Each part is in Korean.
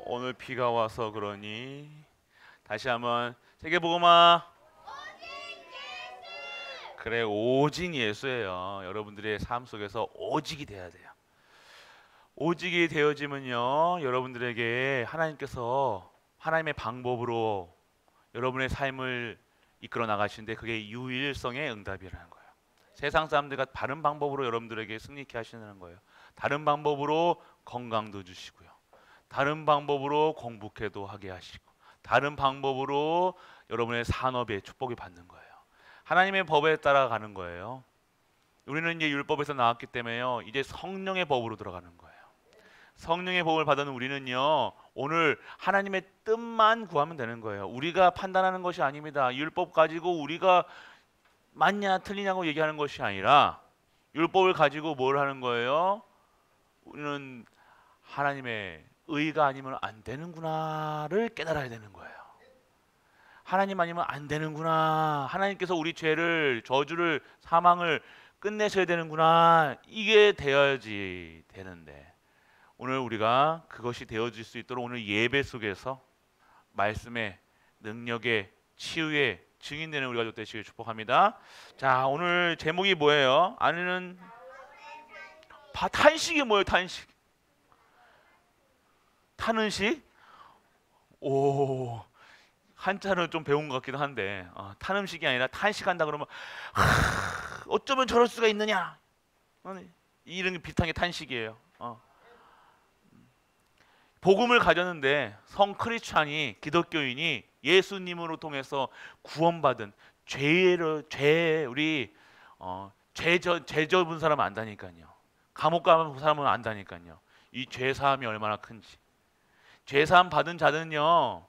오늘 비가 와서 그러니 다시 한번 세계복음화. 그래, 오직 예수예요. 여러분들의 삶 속에서 오직이 돼야 돼요. 오직이 되어지면요, 여러분들에게 하나님께서 하나님의 방법으로 여러분의 삶을 이끌어 나가시는데 그게 유일성의 응답이라는 거예요. 세상 사람들과 다른 방법으로 여러분들에게 승리케 하시는 거예요. 다른 방법으로 건강도 주시고요, 다른 방법으로 공부케도 하게 하시고, 다른 방법으로 여러분의 산업에 축복이 받는 거예요. 하나님의 법에 따라가는 거예요. 우리는 이제 율법에서 나왔기 때문에요, 이제 성령의 법으로 들어가는 거예요. 성령의 법을 받은 우리는요, 오늘 하나님의 뜻만 구하면 되는 거예요. 우리가 판단하는 것이 아닙니다. 율법 가지고 우리가 맞냐 틀리냐고 얘기하는 것이 아니라 율법을 가지고 뭘 하는 거예요? 우리는 하나님의 의가 아니면 안 되는구나를 깨달아야 되는 거예요. 하나님 아니면 안 되는구나. 하나님께서 우리 죄를, 저주를, 사망을 끝내셔야 되는구나. 이게 되어야지 되는데, 오늘 우리가 그것이 되어질 수 있도록 오늘 예배 속에서 말씀의 능력의 치유의 증인되는 우리가 되시길 축복합니다. 자, 오늘 제목이 뭐예요? 아내는 탄식이 뭐예요? 탄식. 타는 식? 오, 한자는 좀 배운 것 같기도 한데, 타는 식이 아니라 탄식한다 그러면 어쩌면 저럴 수가 있느냐, 이런 게 비슷한 게 탄식이에요. 복음을 가졌는데 성 크리스찬이, 기독교인이 예수님으로 통해서 구원받은 우리 죄 져본 사람은 안다니까요. 감옥 가본 사람은 안다니까요. 이 죄 사함이 얼마나 큰지. 죄 사함 받은 자는요,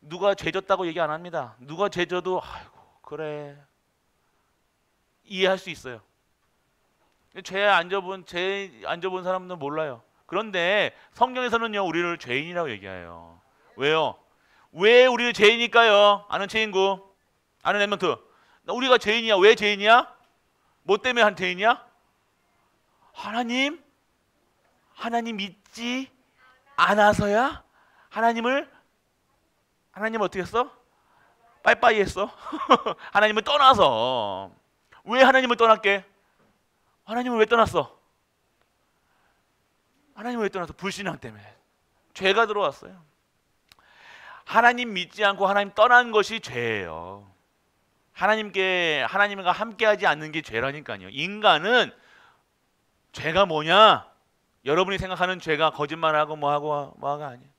누가 죄 졌다고 얘기 안 합니다. 누가 죄 져도 아이고 그래 이해할 수 있어요. 죄 안 져본 사람은 몰라요. 그런데 성경에서는요, 우리를 죄인이라고 얘기해요. 왜요? 왜 우리를 죄인일까요? 아는 친구, 아는 엠먼트. 우리가 죄인이야. 왜 죄인이야? 뭐 때문에 한 죄인이야? 하나님 믿지 않아서야. 하나님을 어떻게 했어? 빠이빠이 했어. 하나님을 떠나서. 왜 하나님을 떠났게? 하나님을 왜 떠났어? 하나님을 왜 떠났어? 불신앙 때문에. 죄가 들어왔어요. 하나님 믿지 않고 하나님 떠난 것이 죄예요. 하나님과 함께하지 않는 게 죄라니까요. 인간은 죄가 뭐냐? 여러분이 생각하는 죄가 거짓말하고 뭐가 아니에요.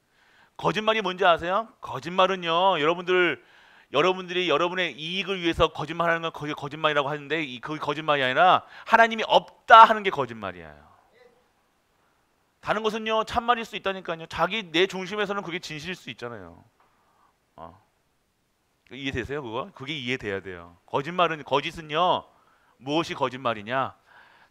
거짓말이 뭔지 아세요? 거짓말은요, 여러분들이 여러분의 이익을 위해서 거짓말하는 건 그게 거짓말이라고 하는데, 그게 거짓말이 아니라 하나님이 없다 하는 게 거짓말이에요. 다른 것은요, 참말일 수 있다니까요. 내 중심에서는 그게 진실일 수 있잖아요. 이해되세요? 그게 이해돼야 돼요. 거짓은요, 무엇이 거짓말이냐?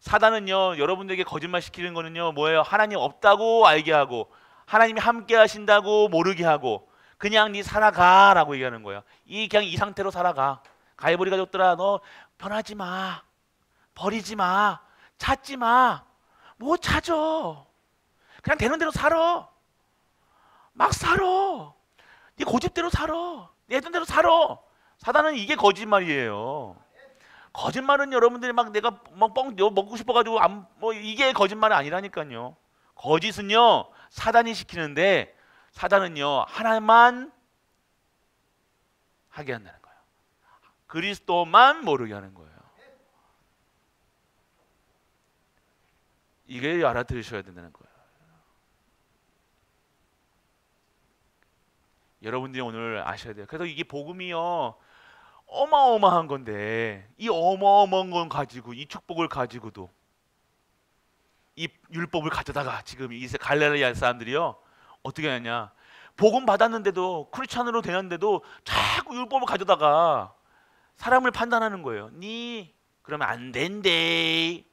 사단은요, 여러분들에게 거짓말 시키는 거는요, 뭐예요? 하나님 없다고 알게 하고, 하나님이 함께 하신다고 모르게 하고, 그냥 네 살아가라고 얘기하는 거예요. 그냥 이 상태로 살아가. 가해버리 가족들아, 너 변하지 마, 버리지 마, 찾지 마. 뭐 찾어? 그냥 되는 대로 살아. 막 살아. 네 고집대로 살아. 네 했던 대로 살아. 사단은 이게 거짓말이에요. 거짓말은 여러분들이 막 내가 뻥 먹고 싶어가지고 이게 거짓말이 아니라니까요. 거짓은요, 사단이 시키는데, 사단은요, 하나만 하게 한다는 거예요. 그리스도만 모르게 하는 거예요. 이게 알아들으셔야 된다는 거예요. 여러분들이 오늘 아셔야 돼요. 그래서 이게 복음이요, 어마어마한 건데, 이 어마어마한 건 가지고, 이 축복을 가지고도 이 율법을 가져다가 지금 이 갈릴리 사람들이요, 어떻게 하냐? 복음 받았는데도, 크리스찬으로 되는데도 자꾸 율법을 가져다가 사람을 판단하는 거예요. 그러면 안 된대.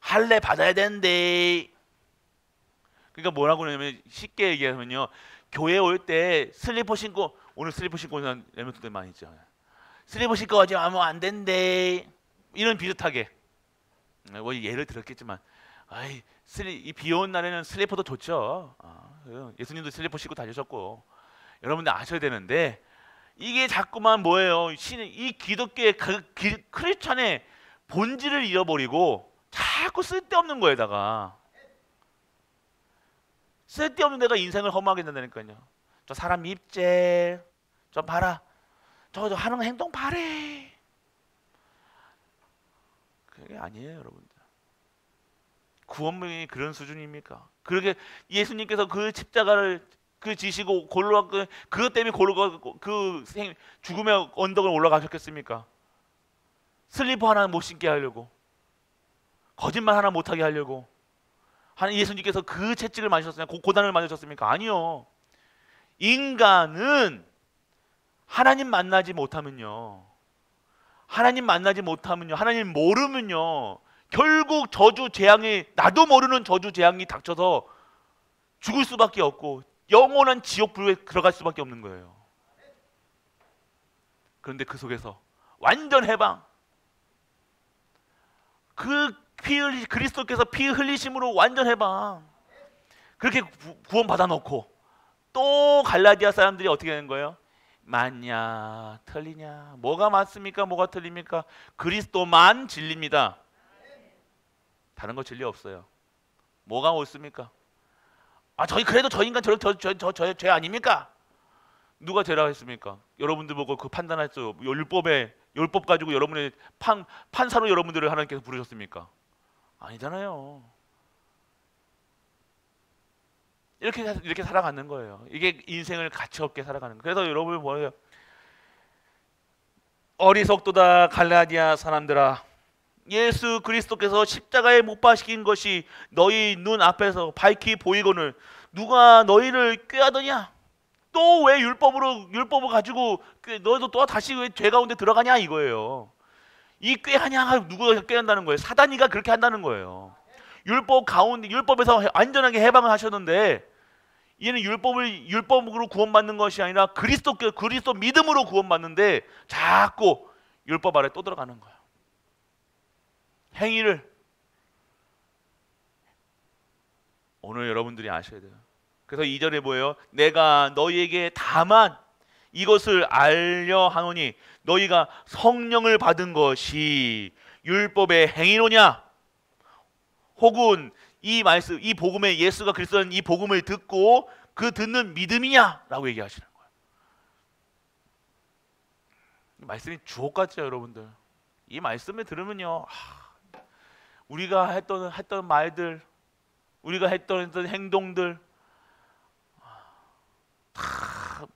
할례 받아야 된대. 그러니까 뭐라고 하냐면, 쉽게 얘기하면요, 교회 올 때 슬리퍼 신고, 오늘 슬리퍼 신고 오는 레몬트들 많이 있죠. 슬리퍼 신고 가지 하면 안 된대. 이런 비슷하게. 예를 들었겠지만, 이 비 오는 날에는 슬리퍼도 좋죠. 예수님도 슬리퍼 신고 다니셨고 여러분들 아셔야 되는데 이게 자꾸만 뭐예요? 이 기독교의 크리스찬의 본질을 잃어버리고 자꾸 쓸데없는 거에다가 쓸데없는 데가 인생을 허무하게 된다니까요. 저 사람 입제, 저 봐라, 저 하는 행동 봐래. 그게 아니에요, 여러분들. 구원이 그런 수준입니까? 그렇게 예수님께서 그 십자가를 지시고 그것 때문에 죽음의 언덕을 올라가셨겠습니까? 슬리퍼 하나 못 신게 하려고, 거짓말 하나 못하게 하려고 예수님께서 그 채찍을 맞으셨습니까? 고난을 맞으셨습니까? 아니요. 인간은 하나님 만나지 못하면요, 하나님 모르면요, 결국 나도 모르는 저주 재앙이 닥쳐서 죽을 수밖에 없고 영원한 지옥불에 들어갈 수밖에 없는 거예요. 그런데 그 속에서 완전 해방, 그리스도께서 피 흘리심으로 완전 해방, 그렇게 구원 받아놓고 또 갈라디아 사람들이 어떻게 되는 거예요? 맞냐 틀리냐, 뭐가 맞습니까? 뭐가 틀립니까? 그리스도만 진리입니다. 다른 거 진리 없어요. 뭐가 옳습니까? 그래도 저 인간 죄 아닙니까? 누가 죄라고 했습니까? 여러분들 보고 그 판단했어요. 율법 가지고 여러분의 판사로 여러분들을 하나님께서 부르셨습니까? 아니잖아요. 이렇게 살아가는 거예요. 이게 인생을 가치 없게 살아가는 거예요. 그래서 여러분 뭐예요? 어리석도다 갈라디아 사람들아, 예수 그리스도께서 십자가에 못 박히신 것이 너희 눈 앞에서 밝히 보이거늘 누가 너희를 꾀하더냐? 또 왜 율법을 가지고 너희도 또 다시 왜 죄 가운데 들어가냐 이거예요. 이 꾀하냐, 누가 꾀한다는 거예요? 사단이가 그렇게 한다는 거예요. 율법에서 완전하게 해방을 하셨는데 얘는 율법으로 구원받는 것이 아니라 그리스도 믿음으로 구원받는데 자꾸 율법 아래 또 들어가는 거예요. 행위를 오늘 여러분들이 아셔야 돼요. 그래서 2절에 뭐예요? 내가 너희에게 다만 이것을 알려 하노니 너희가 성령을 받은 것이 율법의 행위로냐? 혹은 이 복음에 예수가 그리스도는 이 복음을 듣고 그 듣는 믿음이냐? 라고 얘기하시는 거예요. 이 말씀이 주옥 같죠, 여러분들. 이 말씀을 들으면요, 우리가 했던 말들, 우리가 했던 행동들 다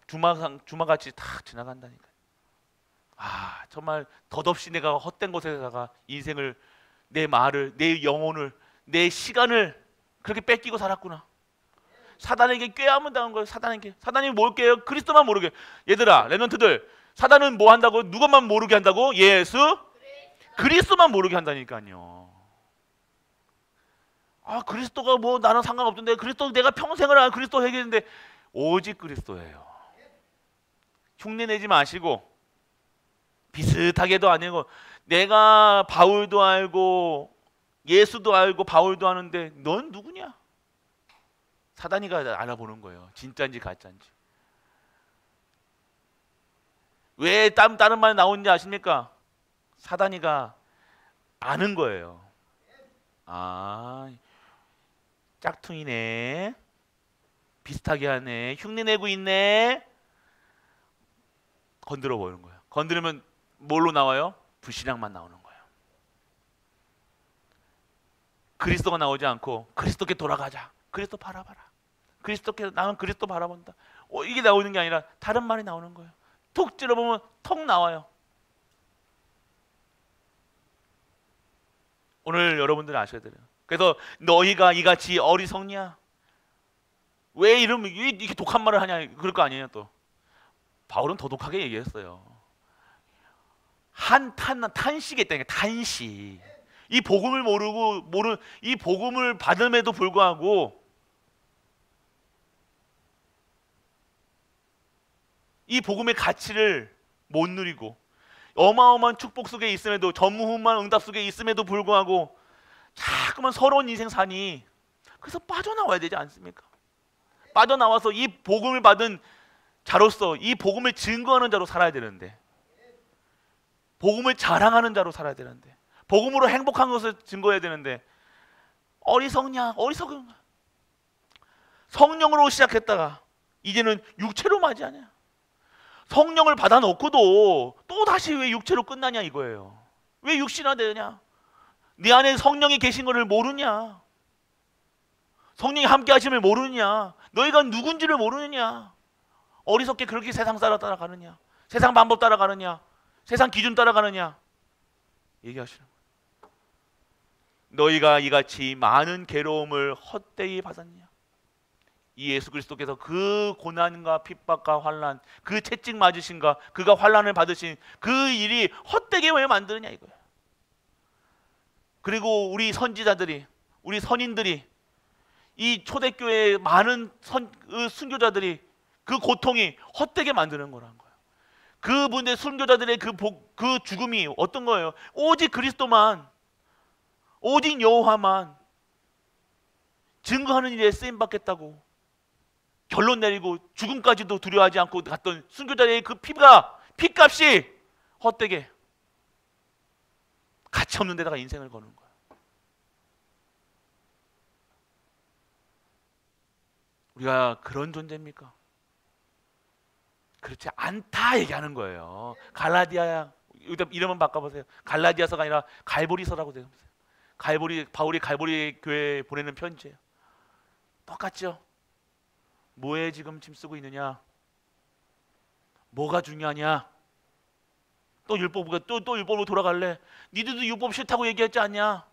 주마같이 다 지나간다니까요. 정말 덧없이 내가 헛된 곳에다가 인생을, 내 말을, 내 영혼을, 내 시간을 그렇게 뺏기고 살았구나. 사단에게 꾀함을 당한 거예요. 사단이 뭘 꾀요? 그리스도만 모르게. 얘들아, 렘넌트들, 사단은 뭐 한다고? 누구만 모르게 한다고? 예수 그리스도만 모르게 한다니까요. 그리스도가 뭐 나랑 상관없던데, 그리스도 내가 평생을 그리스도 얘기했는데 오직 그리스도예요. 흉내내지 마시고, 비슷하게도 아니고, 내가 바울도 알고 예수도 알고 바울도 아는데 넌 누구냐? 사단이가 알아보는 거예요. 진짜인지 가짜인지. 왜 다른 말 나오는지 아십니까? 사단이가 아는 거예요. 짝퉁이네, 비슷하게 하네, 흉내내고 있네. 건드려 보는 거예요. 건드리면 뭘로 나와요? 불신앙만 나오는 거예요. 그리스도가 나오지 않고 그리스도께 돌아가자, 그리스도 바라봐라, 나는 그리스도 바라본다, 이게 나오는 게 아니라 다른 말이 나오는 거예요. 툭 찔러보면 톡 나와요. 오늘 여러분들 아셔야 돼요. 그래서 너희가 이같이 어리석냐? 왜 이렇게 독한 말을 하냐? 그럴 거 아니에요. 또 바울은 더 독하게 얘기했어요. 탄식이 있다니까. 탄식. 이 복음을 이 복음을 받음에도 불구하고 이 복음의 가치를 못 누리고 어마어마한 축복 속에 있음에도, 전무후무한 응답 속에 있음에도 불구하고 자꾸만 서러운 인생 사니 그래서 빠져나와야 되지 않습니까? 빠져나와서 이 복음을 받은 자로서 이 복음을 증거하는 자로 살아야 되는데, 복음을 자랑하는 자로 살아야 되는데, 복음으로 행복한 것을 증거해야 되는데, 어리석냐? 어리석은 성령으로 시작했다가 이제는 육체로 맞이하냐? 성령을 받아놓고도 또 다시 왜 육체로 끝나냐 이거예요. 왜 육신화되냐? 네 안에 성령이 계신 것을 모르냐? 성령이 함께 하심을 모르느냐? 너희가 누군지를 모르느냐? 어리석게 그렇게 세상 따라가느냐? 세상 방법 따라가느냐? 세상 기준 따라가느냐? 얘기하시는 거예요. 너희가 이같이 많은 괴로움을 헛되이 받았냐? 이 예수 그리스도께서 그 고난과 핍박과 환난, 그 채찍 맞으신가, 그가 환난을 받으신 그 일이 헛되게 왜 만드느냐 이거예요. 그리고 우리 선지자들이, 우리 선인들이, 이 초대교회의 많은 순교자들이 그 고통이 헛되게 만드는 거라는 거예요. 그분의 순교자들의 그 죽음이 어떤 거예요? 오직 그리스도만, 오직 여호와만 증거하는 일에 쓰임 받겠다고 결론 내리고 죽음까지도 두려워하지 않고 갔던 순교자의 그 피값이 헛되게 가치 없는 데다가 인생을 거는 거예요. 우리가 그런 존재입니까? 그렇지 않다 얘기하는 거예요. 갈라디아야, 이름은 바꿔보세요. 갈라디아서가 아니라 갈보리서라고 되세요. 바울이 갈보리 교회에 보내는 편지예요. 똑같죠? 뭐에 지금 짐 쓰고 있느냐? 뭐가 중요하냐? 또 율법으로 돌아갈래? 니들도 율법 싫다고 얘기했지 않냐?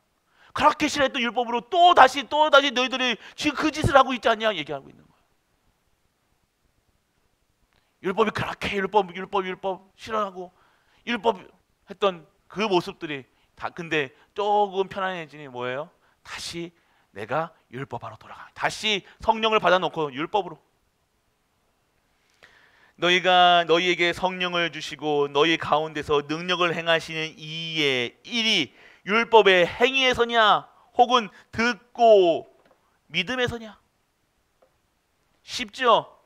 그렇게 싫어했던 율법으로 또 다시 너희들이 지금 그 짓을 하고 있지 않냐? 얘기하고 있는 거예요. 율법이 그렇게 율법 싫어하고 율법 했던 그 모습들이 다 근데 조금 편안해지니 뭐예요? 다시 내가 율법하러 돌아가. 다시 성령을 받아놓고 율법으로. 너희가 너희에게 성령을 주시고 너희 가운데서 능력을 행하시는 이의 일이 율법의 행위에서냐 혹은 듣고 믿음에서냐? 쉽죠?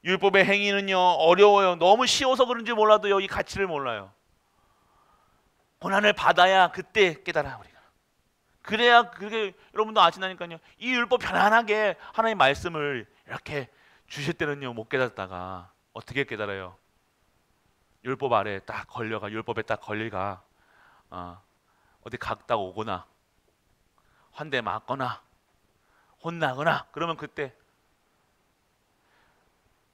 율법의 행위는요 어려워요. 너무 쉬워서 그런지 몰라도요 이 가치를 몰라요. 고난을 받아야 그때 깨달아요 우리가. 그래야 그게 여러분도 아시나니까요. 이 율법 편안하게 하나님의 말씀을 이렇게 주실 때는요 못 깨닫다가 어떻게 깨달아요? 율법 아래 딱 걸려가 율법에 딱 걸리가 어디 갔다 오거나 한 대 맞거나 혼나거나 그러면 그때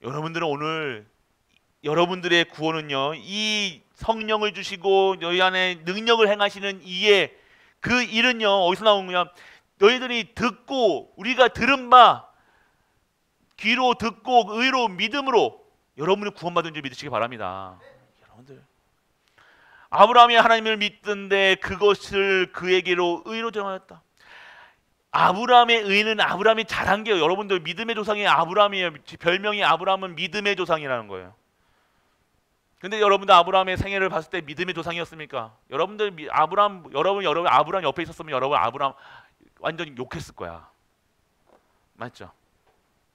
여러분들은 오늘 여러분들의 구원은요 이 성령을 주시고 너희 안에 능력을 행하시는 이의 그 일은요 어디서 나온 거냐? 너희들이 듣고 우리가 들은 바 귀로 듣고 의로 믿음으로 여러분이 구원받은 줄 믿으시기 바랍니다. 여러분들 아브라함이 하나님을 믿던데 그것을 그에게로 의로 정하였다. 아브라함의 의는 아브라함이 잘한 게 여러분들 믿음의 조상이 아브라함이에요. 별명이 아브라함은 믿음의 조상이라는 거예요. 근데 여러분들 아브라함의 생애를 봤을 때 믿음의 조상이었습니까? 여러분 아브라함 옆에 있었으면 여러분 아브라함 완전히 욕했을 거야. 맞죠?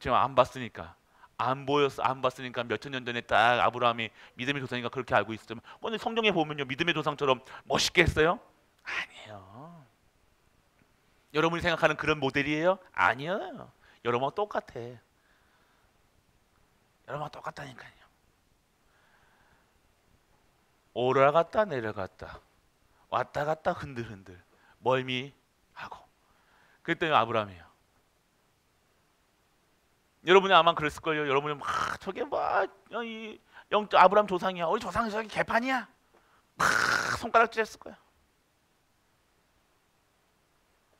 지금 안 봤으니까 안 봤으니까 몇천 년 전에 딱 아브라함이 믿음의 조상이니까 그렇게 알고 있었지만 오늘 성경에 보면요 믿음의 조상처럼 멋있게 했어요? 아니에요. 여러분이 생각하는 그런 모델이에요? 아니에요. 여러분과 똑같아. 여러분과 똑같다니까요. 올라갔다 내려갔다 왔다 갔다 흔들흔들 멀미하고 그랬더니 아브라함이에요. 여러분이 아마 그랬을걸요. 여러분이 막 저게 이 아브라함 조상이야. 우리 조상이 저기 개판이야. 막 손가락질 했을 거야.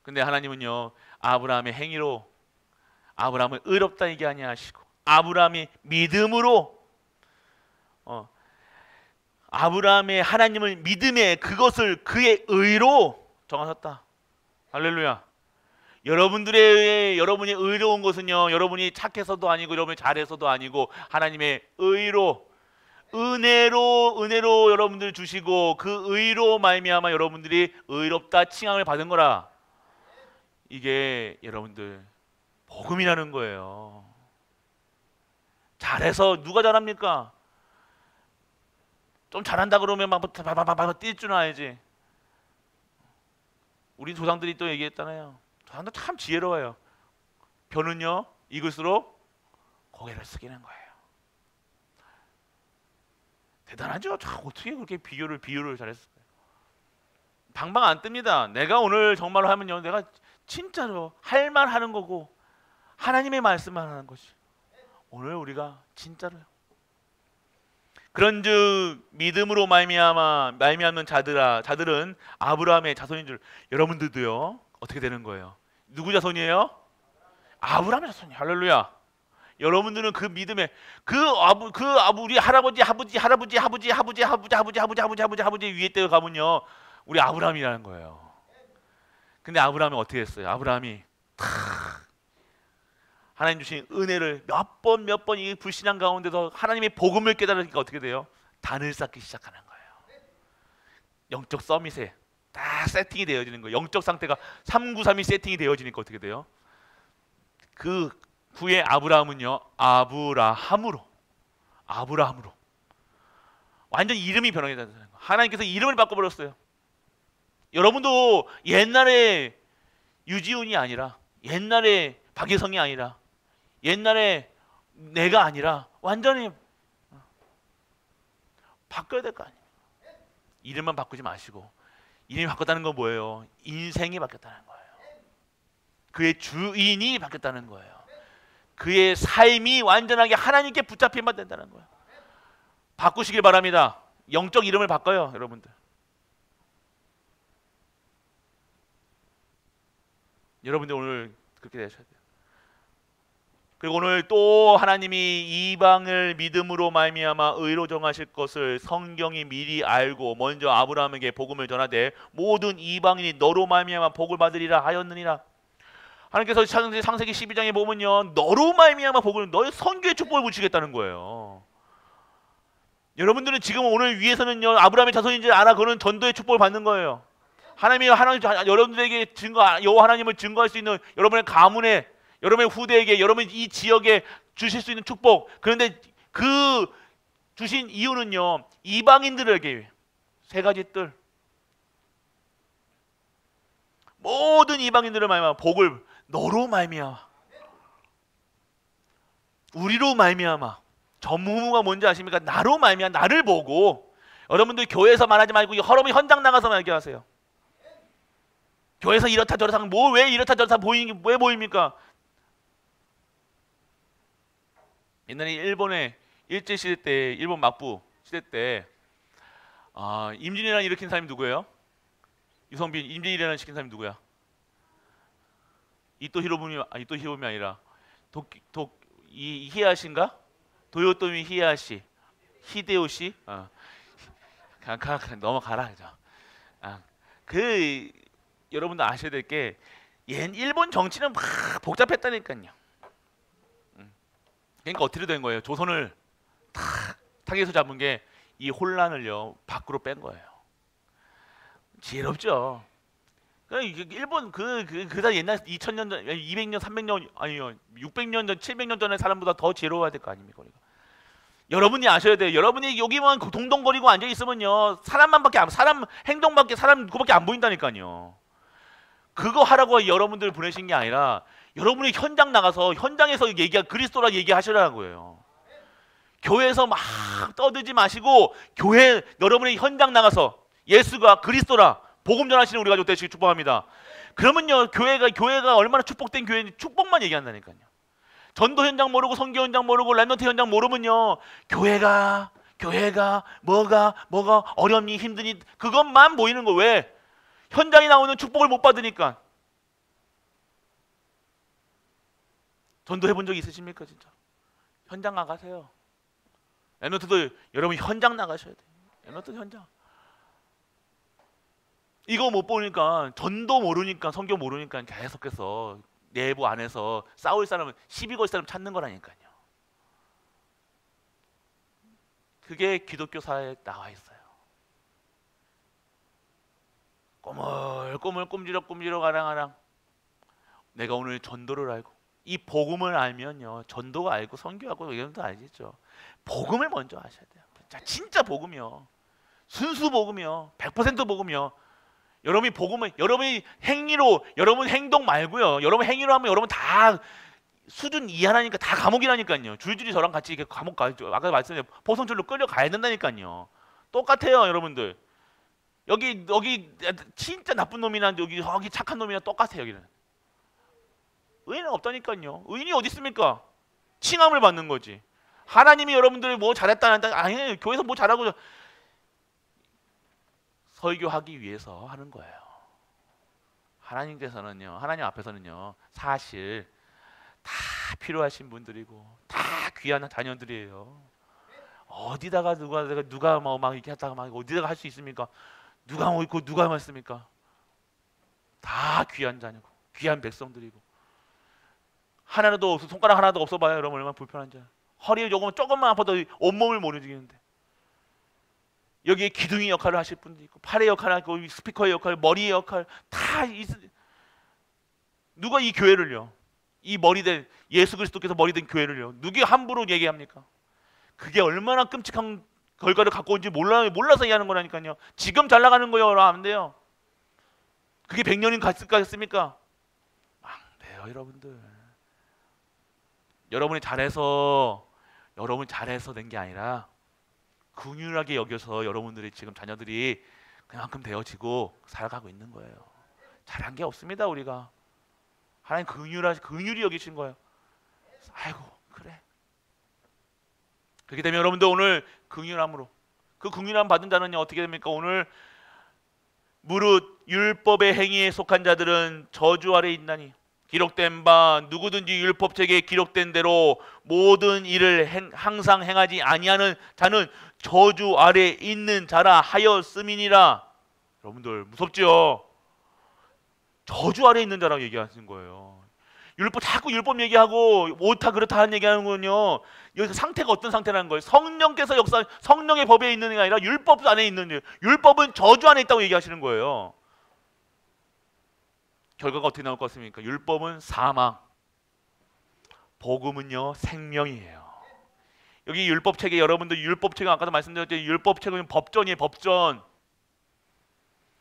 근데 하나님은요 아브라함의 행위로 아브라함을 의롭다 얘기 아니하시고 아브라함이 믿음으로 아브라함의 하나님을 믿음에 그것을 그의 의로 정하셨다. 할렐루야. 여러분이 의로운 것은요 여러분이 착해서도 아니고 여러분이 잘해서도 아니고 하나님의 의로 은혜로 여러분들 주시고 그 의로 말미암아 여러분들이 의롭다 칭함을 받은 거라. 이게 여러분들 복음이라는 거예요. 잘해서 누가 잘합니까? 좀 잘한다 그러면 막 뛸 줄 알지. 우리 조상들이 또 얘기했잖아요. 조상들 참 지혜로워요. 벼는요 익을수록 고개를 숙이는 거예요. 대단하죠. 어떻게 그렇게 비유를 잘했어요. 방방 안 뜹니다. 내가 오늘 정말로 하면요, 내가 진짜로 할 말 하는 거고 하나님의 말씀만 하는 것이 오늘 우리가 진짜로요. 그런즉 믿음으로 말미암는 자들은 아브라함의 자손인 줄. 여러분들도요 어떻게 되는 거예요? 누구 자손이에요? 아브라함의 자손이. 할렐루야. 여러분들은 그 믿음에 우리 할아버지 위에 때 가면요 우리 아브라함이라는 거예요. 근데 아브라함이 어떻게 했어요? 아브라함이 하나님 주신 은혜를 몇 번 이 불신앙 가운데서 하나님의 복음을 깨달으니까 어떻게 돼요? 단을 쌓기 시작하는 거예요. 영적 서밋에 딱 세팅이 되어지는 거예요. 영적 상태가 393이 세팅이 되어지니까 어떻게 돼요? 그 후에 아브라함은요 아브라함으로 완전 이름이 변하게 되는 거예요. 하나님께서 이름을 바꿔버렸어요. 여러분도 옛날에 유지훈이 아니라, 옛날에 박예성이 아니라, 옛날에 내가 아니라 완전히 바꿔야 될 거 아니에요. 이름만 바꾸지 마시고, 이름이 바뀌었다는 건 뭐예요? 인생이 바뀌었다는 거예요. 그의 주인이 바뀌었다는 거예요. 그의 삶이 완전하게 하나님께 붙잡힘만 된다는 거예요. 바꾸시길 바랍니다. 영적 이름을 바꿔요, 여러분들. 여러분들 오늘 그렇게 되셔야 돼요. 그리고 오늘 또 하나님이 이방을 믿음으로 말미암아 의로 정하실 것을 성경이 미리 알고 먼저 아브라함에게 복음을 전하되 모든 이방인이 너로 말미암아 복을 받으리라 하였느니라. 하나님께서 창세기 12장에 보면요 너로 말미암아 복을, 너의 선교의 축복을 붙이겠다는 거예요. 여러분들은 지금 오늘 위에서는요 아브라함의 자손인 줄 알아. 그거는 전도의 축복을 받는 거예요. 하나님 여러분들에게 여호와 하나님을 증거할 수 있는 여러분의 가문에, 여러분의 후대에게, 여러분 이 지역에 주실 수 있는 축복. 그런데 그 주신 이유는요 이방인들에게 세 가지 뜰, 모든 이방인들을 말미암아 복을 너로 말미암아, 우리로 말미암아. 전무후무가 뭔지 아십니까? 나로 말미암아, 나를 보고. 여러분들 교회에서 말하지 말고 여러분 현장 나가서 얘기하세요. 교회에서 이렇다 저렇다 왜 이렇다 저렇다 왜 보입니까? 옛날에 일본의 일제 시대 때, 일본 막부 시대 때 임진왜란 일으킨 사람이 누구예요? 유성빈 임진왜란 시킨 사람이 누구야? 이토 히로부미 아니라 히야시인가? 도요토미 히야시, 히데요시. 넘어가라. 여러분들 아셔야 될 게 일본 정치는 막 복잡했다니까요. 그러니까 어떻게 된 거예요? 조선을 타겟으로 잡은 게 이 혼란을요 밖으로 뺀 거예요. 지혜롭죠. 일본 그다 옛날 2000년 전, 200년, 300년 아니요 600년 전, 700년 전의 사람보다 더 지혜로워야 될 거 아닙니까? 그러니까. 여러분이 아셔야 돼요. 여러분이 여기만 동동거리고 앉아 있으면요 사람 행동밖에 사람 그거밖에 안 보인다니까요. 그거 하라고 여러분들 보내신 게 아니라 여러분이 현장 나가서 현장에서 그리스도라 얘기하시라는 거예요. 교회에서 막 떠들지 마시고 여러분이 현장 나가서 예수가 그리스도라 복음 전하시는 우리 가족 되시길 축복합니다. 그러면요 교회가 얼마나 축복된 교회인지 축복만 얘기한다니까요. 전도 현장 모르고 선교 현장 모르고 랩런트 현장 모르면요 교회가 뭐가 어렵니 힘드니 그것만 보이는 거. 왜? 현장에 나오는 축복을 못 받으니까. 전도 해본 적 있으십니까? 진짜 현장 나가세요. 랩런트도 여러분 현장 나가셔야 돼요. 랩런트 현장. 이거 못 보니까, 전도 모르니까, 성경 모르니까 계속해서 내부 안에서 싸울 사람은, 시비 걸 사람 찾는 거라니까요. 그게 기독교 사회에 나와 있어요. 꼬물꼬물 꼼지럭 아랑아랑 내가 오늘 전도를 알고 이 복음을 알면요, 전도가 알고 선교하고 이런 것도 알겠죠. 복음을 먼저 아셔야 돼요. 자, 진짜 복음이요, 순수 복음이요, 100% 복음이요. 여러분이 복음을, 여러분이 행위로, 여러분 행동 말고요, 여러분 행위로 하면 여러분 다 수준 이하라니까, 다 감옥이라니까요. 줄줄이 저랑 같이 이렇게 감옥 가, 아까 말씀드린 포성줄로 끌려가야 된다니까요. 똑같아요, 여러분들. 여기 진짜 나쁜 놈이나 여기 착한 놈이나 똑같아요. 여기는 의인은 없다니까요. 의인이 어디 있습니까? 칭함을 받는 거지. 하나님이 여러분들이 뭐 잘했다 안 했다, 아니, 교회에서 뭐 잘하고 설교하기 위해서 하는 거예요. 하나님께서는요, 하나님 앞에서는요, 사실 다 필요하신 분들이고 다 귀한 자녀들이에요. 어디다가 누가 뭐 막 이렇게 했다가 막 어디다가 할 수 있습니까? 누가 뭐 있고 누가 말습니까? 다 귀한 자녀고 귀한 백성들이고, 하나도 없어, 손가락 하나도 없어 봐요. 여러분 얼마나 불편한지. 허리 조금만 아파도 온몸을 못 움직이는데, 여기에 기둥이 역할을 하실 분도 있고, 팔의 역할을 하고, 스피커의 역할, 머리의 역할 다 누가 이 교회를요, 이 머리된 예수 그리스도께서 머리된 교회를요, 누가 함부로 얘기합니까? 그게 얼마나 끔찍한 결과를 갖고 온지 몰라서 얘기하는 거라니까요. 지금 잘 나가는 거예요, 안 돼요. 그게 100년이 갔습니까? 안 돼요, 여러분들. 여러분이 잘해서 된 게 아니라 긍휼하게 여겨서 여러분들이 지금 자녀들이 그만큼 되어지고 살아가고 있는 거예요. 잘한 게 없습니다, 우리가. 하나님 긍휼히 여기신 거예요. 아이고, 그래. 그렇게 되면 여러분들 오늘 긍휼함으로, 그 긍휼함 받은 자는요 어떻게 됩니까? 오늘 무릇 율법의 행위에 속한 자들은 저주 아래 있나니, 기록된 바 누구든지 율법책에 기록된 대로 모든 일을 항상 행하지 아니하는 자는 저주 아래 있는 자라 하였음이니라. 여러분들 무섭죠? 저주 아래 있는 자라고 얘기하시는 거예요. 자꾸 율법 얘기하고 옳다 그렇다 하는 얘기하는 거는요, 여기서 상태가 어떤 상태라는 거예요. 성령께서 성령의 법에 있는 게 아니라 율법 안에 있는, 율법은 저주 안에 있다고 얘기하시는 거예요. 결과가 어떻게 나올 것 같습니까? 율법은 사망, 복음은요 생명이에요. 여기 율법책에, 여러분들 율법책은 아까도 말씀드렸죠, 율법책은 법전이에요, 법전.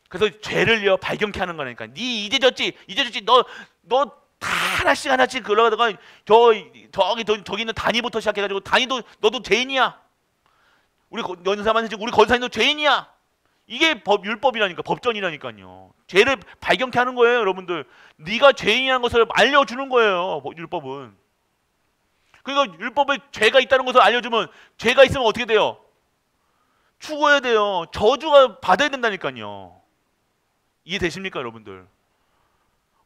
그래서 죄를요 발견케 하는 거니까. 네 이제 졌지, 너 다 하나씩 그러다가 저기 있는 단위부터 시작해가지고, 단위도 너도 죄인이야. 우리 거사님도 죄인이야. 이게 율법이라니까, 법전이라니까요. 죄를 발견케 하는 거예요, 여러분들. 네가 죄인이라는 것을 알려주는 거예요, 율법은. 그러니까 율법에 죄가 있다는 것을 알려주면, 죄가 있으면 어떻게 돼요? 죽어야 돼요. 저주가 받아야 된다니까요. 이해되십니까, 여러분들?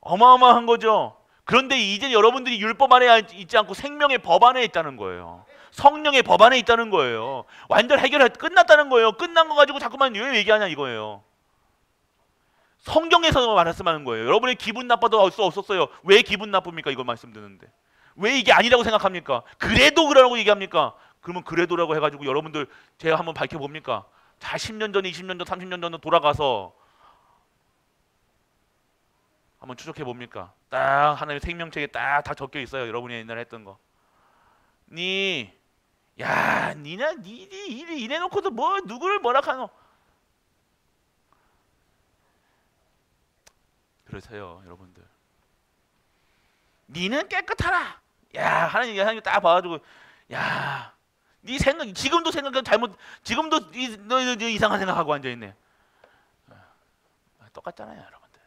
어마어마한 거죠. 그런데 이제 여러분들이 율법 안에 있지 않고 생명의 법 안에 있다는 거예요. 성령의 법 안에 있다는 거예요. 완전 끝났다는 거예요. 끝난 거 가지고 자꾸만 왜 얘기하냐 이거예요. 성경에서 말씀하는 거예요. 여러분의 기분 나빠도 없었어요. 왜 기분 나쁩니까? 이거 말씀 듣는데 왜 이게 아니라고 생각합니까? 그래도 그러라고 얘기합니까? 그러면 그래도라고 해가지고 여러분들 제가 한번 밝혀봅니까? 자, 10년 전, 20년 전, 30년 전 돌아가서 한번 추적해 봅니까? 딱 하나님의 생명책에 딱 다 적혀 있어요. 여러분이 옛날에 했던 거. 니네 이래 놓고도 뭐 누구를 뭐라 하노? 그러세요, 여러분들. 니는 깨끗하라. 야, 하나님 딱 봐가지고, 야, 네 생각, 지금도 생각 잘못, 지금도 너 이상한 생각하고 앉아 있네. 똑같잖아요, 여러분들.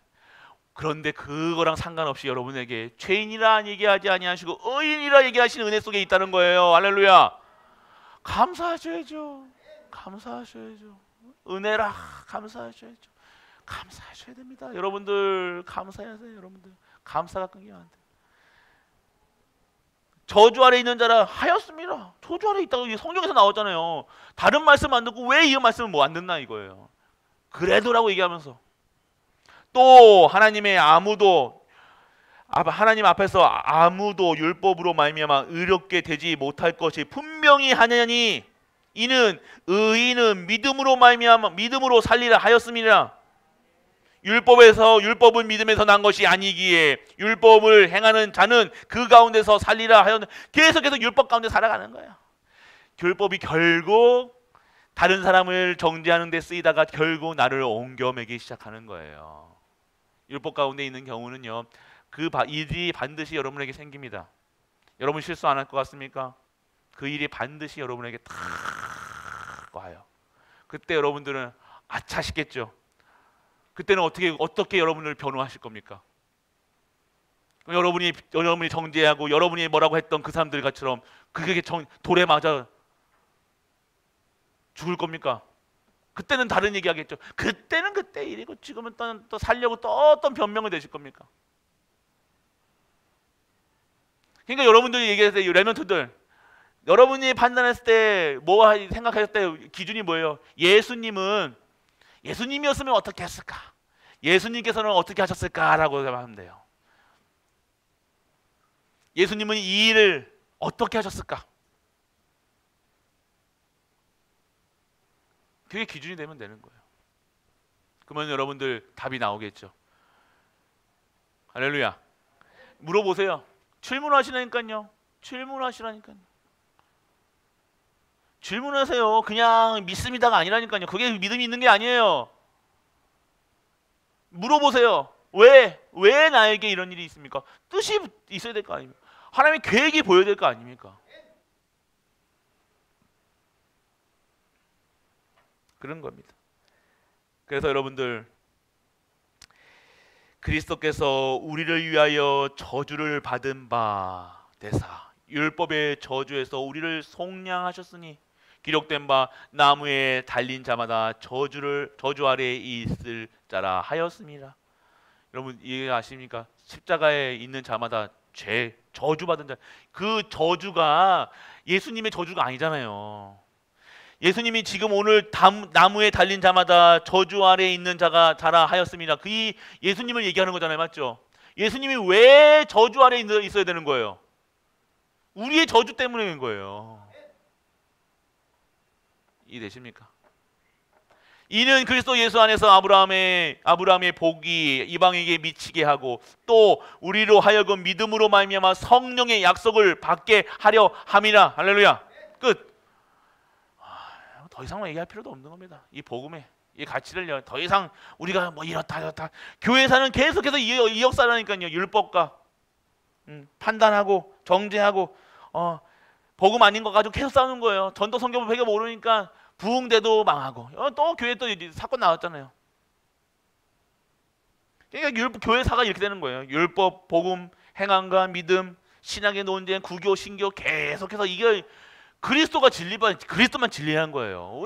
그런데 그거랑 상관없이 여러분에게 죄인이라 얘기하지 아니하시고 의인이라 얘기하시는 은혜 속에 있다는 거예요. 할렐루야. 감사하셔야죠. 감사하셔야죠. 은혜라 감사하셔야죠. 감사하셔야 됩니다. 여러분들 감사하세요. 여러분들 감사가 끊기면 안 돼요. 저주 아래 있는 자라 하였습니다. 저주 아래 있다고 성경에서 나왔잖아요. 다른 말씀 안 듣고 왜 이 말씀을 뭐 안 듣나 이거예요. 그래도라고 얘기하면서 또 하나님 앞에서 아무도 율법으로 말미암아 의롭게 되지 못할 것이 분명히 하느니 이는 의인은 믿음으로 살리라 하였음이라. 율법은 믿음에서 난 것이 아니기에 율법을 행하는 자는 그 가운데서 살리라 하였는, 계속해서 율법 가운데 살아가는 거예요. 율법이 결국 다른 사람을 정죄하는 데 쓰이다가 결국 나를 옹겨매기 시작하는 거예요. 율법 가운데 있는 경우는요, 그 일이 반드시 여러분에게 생깁니다. 여러분 실수 안 할 것 같습니까? 그 일이 반드시 여러분에게 탁 와요. 그때 여러분들은 아차시겠죠. 그때는 어떻게 여러분을 변호하실 겁니까? 여러분이 정죄하고 여러분이 뭐라고 했던 그 사람들처럼 그게 돌에 맞아 죽을 겁니까? 그때는 다른 얘기 하겠죠. 그때는 그때 일이고 지금은 또 살려고 또 어떤 변명을 내실 겁니까? 그러니까 여러분들이 얘기하세요. 랩런트들, 여러분이 판단했을 때 뭐 생각하셨을 때 기준이 뭐예요? 예수님이었으면 어떻게 했을까? 예수님께서는 어떻게 하셨을까라고 하면 돼요. 예수님은 이 일을 어떻게 하셨을까? 그게 기준이 되면 되는 거예요. 그러면 여러분들 답이 나오겠죠. 할렐루야. 물어보세요. 질문하시라니까요. 질문하세요. 그냥 믿습니다가 아니라니까요. 그게 믿음이 있는 게 아니에요. 물어보세요. 왜 나에게 이런 일이 있습니까? 뜻이 있어야 될 거 아닙니까? 하나님의 계획이 보여야 될 거 아닙니까? 그런 겁니다. 그래서 여러분들, 그리스도께서 우리를 위하여 저주를 받은 바 되사 율법의 저주에서 우리를 속량하셨으니 기록된 바 나무에 달린 자마다 저주 아래에 있을 자라 하였습니다. 여러분 이해하십니까? 십자가에 있는 자마다 저주받은 자, 그 저주가 예수님의 저주가 아니잖아요. 예수님이 지금 오늘 나무에 달린 자마다 저주 아래에 있는 자라 하였습니다. 그 예수님을 얘기하는 거잖아요. 맞죠? 예수님이 왜 저주 아래에 있어야 되는 거예요? 우리의 저주 때문인 거예요. 이해되십니까? 이는 그리스도 예수 안에서 아브라함의 복이 이방에게 미치게 하고 또 우리로 하여금 믿음으로 말미암아 성령의 약속을 받게 하려 함이라. 할렐루야. 끝. 더 이상 얘기할 필요도 없는 겁니다. 이 복음의 이 가치를 더 이상 우리가 뭐 이렇다 교회사는 계속해서 이 역사라니까요. 율법과 판단하고 정죄하고 복음 아닌 거 가지고 계속 싸우는 거예요. 전도 성경을 배경 모르니까 부흥대도 망하고 또 교회 또 사건 나왔잖아요. 그러니까 교회사가 이렇게 되는 거예요. 율법, 복음, 행함과 믿음, 신약의 논쟁, 구교, 신교 계속해서 이게 그리스도만 진리해야 하는 거예요.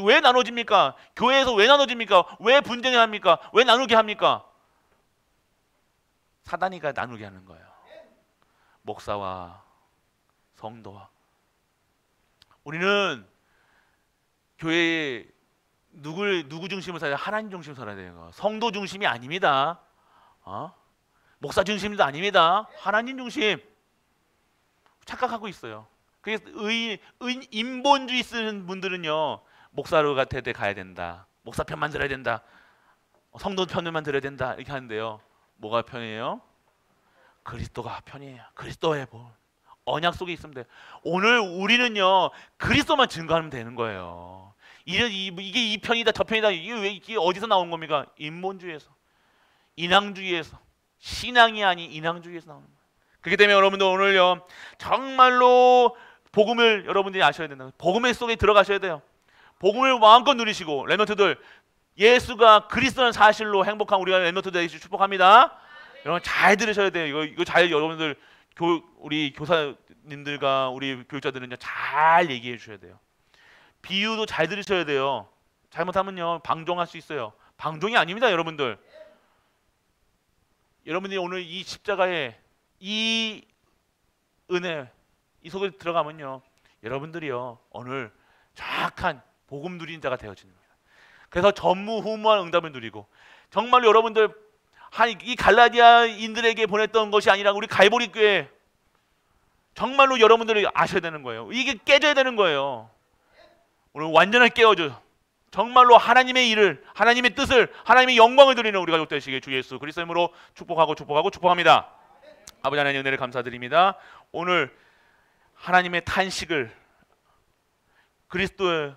왜 나눠집니까? 교회에서 왜 나눠집니까? 왜 분쟁을 합니까? 왜 나누게 합니까? 사단이가 나누게 하는 거예요. 목사와 성도와. 우리는 교회에 누구 중심으로 살아야 돼요? 하나님 중심으로 살아야 돼요. 성도 중심이 아닙니다. 목사 중심도 아닙니다. 하나님 중심. 착각하고 있어요. 그래서 인본주의 쓰는 분들은요, 목사로 같은 가야 된다, 목사 편만 들어야 된다, 성도 편만 들어야 된다 이렇게 하는데요. 뭐가 편이에요? 그리스도가 편이에요. 그리스도의 본 언약 속에 있으면 돼요. 오늘 우리는요 그리스도만 증거하면 되는 거예요. 이게 이 편이다 저 편이다 이게 어디서 나온 겁니까? 인본주의에서, 인왕주의에서. 신앙이 아닌 인왕주의에서 나오는 거예요. 그렇기 때문에 여러분들 오늘요 정말로 복음을 여러분들이 아셔야 된다. 복음의 속에 들어가셔야 돼요. 복음을 마음껏 누리시고, 랩런트들 예수가 그리스도라는 사실로 행복한 우리가 랩런트들 되시길 축복합니다. 여러분 잘 들으셔야 돼요. 이거 잘 여러분들 우리 교사님들과 우리 교육자들은요 잘 얘기해 주셔야 돼요. 비유도 잘 들으셔야 돼요. 잘못하면요 방종할 수 있어요. 방종이 아닙니다, 여러분들. 여러분들이 오늘 이 십자가에 이 은혜 이 속에 들어가면요 여러분들이요 오늘 정확한 복음 누리는 자가 되어지는 거예요. 그래서 전무후무한 응답을 누리고, 정말로 여러분들 이 갈라디아인들에게 보냈던 것이 아니라 우리 갈보리 교회 정말로 여러분들이 아셔야 되는 거예요. 이게 깨져야 되는 거예요. 오늘 완전하게 정말로 하나님의 일을, 하나님의 뜻을, 하나님의 영광을 드리는 우리 가족 되시길 주 예수 그리스도의 이름으로 축복하고 축복합니다. 아버지 하나님 은혜를 감사드립니다. 오늘 하나님의 탄식을 그리스도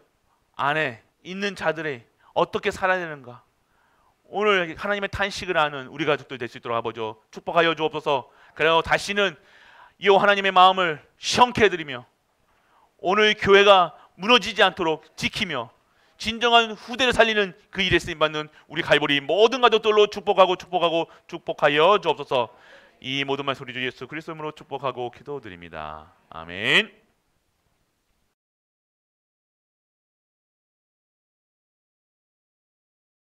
안에 있는 자들의 어떻게 살아야 되는가, 오늘 하나님의 탄식을 아는 우리 가족들 될 수 있도록 아버지 축복하여 주옵소서. 그리고 다시는 이 하나님의 마음을 시험케 해드리며 오늘 교회가 무너지지 않도록 지키며 진정한 후대를 살리는 그 일에 쓰임받는 우리 갈보리 모든 가족들로 축복하여 주옵소서. 이 모든 말 소리 주 예수 그리스도 이름으로 축복하고 기도드립니다. 아멘.